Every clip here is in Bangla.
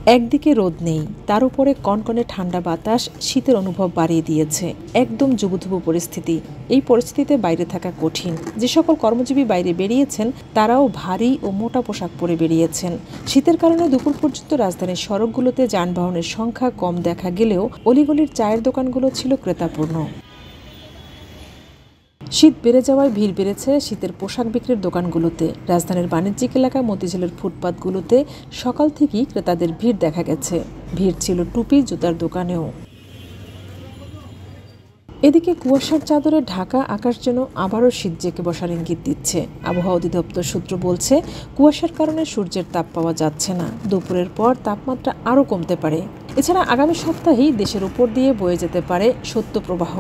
একদিকে রোদ নেই, তার উপরে কনকনে ঠান্ডা বাতাস শীতের অনুভব বাড়িয়ে দিয়েছে। একদম জুবুথুবু পরিস্থিতি। এই পরিস্থিতিতে বাইরে থাকা কঠিন। যে সকল কর্মজীবী বাইরে বেরিয়েছেন তারাও ভারী ও মোটা পোশাক পরে বেরিয়েছেন। শীতের কারণে দুপুর পর্যন্ত রাজধানীর সড়কগুলোতে যানবাহনের সংখ্যা কম দেখা গেলেও অলিগলির চায়ের দোকানগুলো ছিল ক্রেতাপূর্ণ। শীত বেড়ে যাওয়ায় ভিড় বেড়েছে শীতের পোশাক বিক্রির দোকানগুলোতে। রাজধানীর বাণিজ্যিক এলাকা মতিঝিলের ফুটপাতগুলোতে সকাল থেকেই ক্রেতাদের ভিড় দেখা গেছে। ভিড় ছিল টুপি জুতার দোকানেও। এদিকে কুয়াশার চাদরে ঢাকা আকাশ যেন আবারও শীত জেঁকে বসার ইঙ্গিত দিচ্ছে। আবহাওয়া অধিদপ্তর সূত্র বলছে, কুয়াশার কারণে সূর্যের তাপ পাওয়া যাচ্ছে না। দুপুরের পর তাপমাত্রা আরও কমতে পারে। এছাড়া আগামী সপ্তাহেই দেশের উপর দিয়ে বয়ে যেতে পারে শৈত্যপ্রবাহ।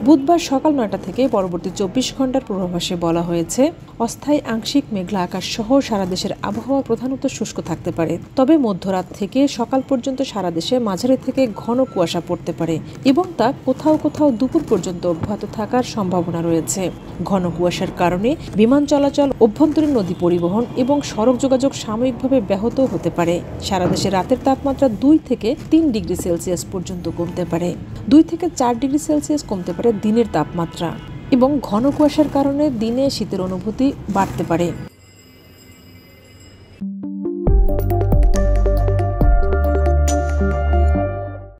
বুধবার সকাল ৯টা থেকে পরবর্তী ২৪ ঘন্টার পূর্বাভাসে বলা হয়েছে, অস্থায়ী আংশিক মেঘলা আকাশ সহ সারা দেশের আবহাওয়া প্রধানত শুষ্ক থাকতে পারে। তবে মধ্যরাত থেকে সকাল পর্যন্ত সারা দেশে মাঝারি থেকে ঘন কুয়াশা পড়তে পারে এবং তা কোথাও কোথাও দুপুর পর্যন্ত অব্যাহত থাকার সম্ভাবনা রয়েছে। ঘন কুয়াশার কারণে বিমান চলাচল, অভ্যন্তরীণ নদী পরিবহন এবং সড়ক যোগাযোগ সাময়িকভাবে ব্যাহত হতে পারে। সারা দেশে রাতের তাপমাত্রা ২ থেকে ৩ ডিগ্রি সেলসিয়াস পর্যন্ত কমতে পারে। ২ থেকে ৪ ডিগ্রি সেলসিয়াস কমতে পারে দিনের তাপমাত্রা এবং ঘন কুয়াশার কারণে দিনে শীতের অনুভূতি বাড়তে পারে।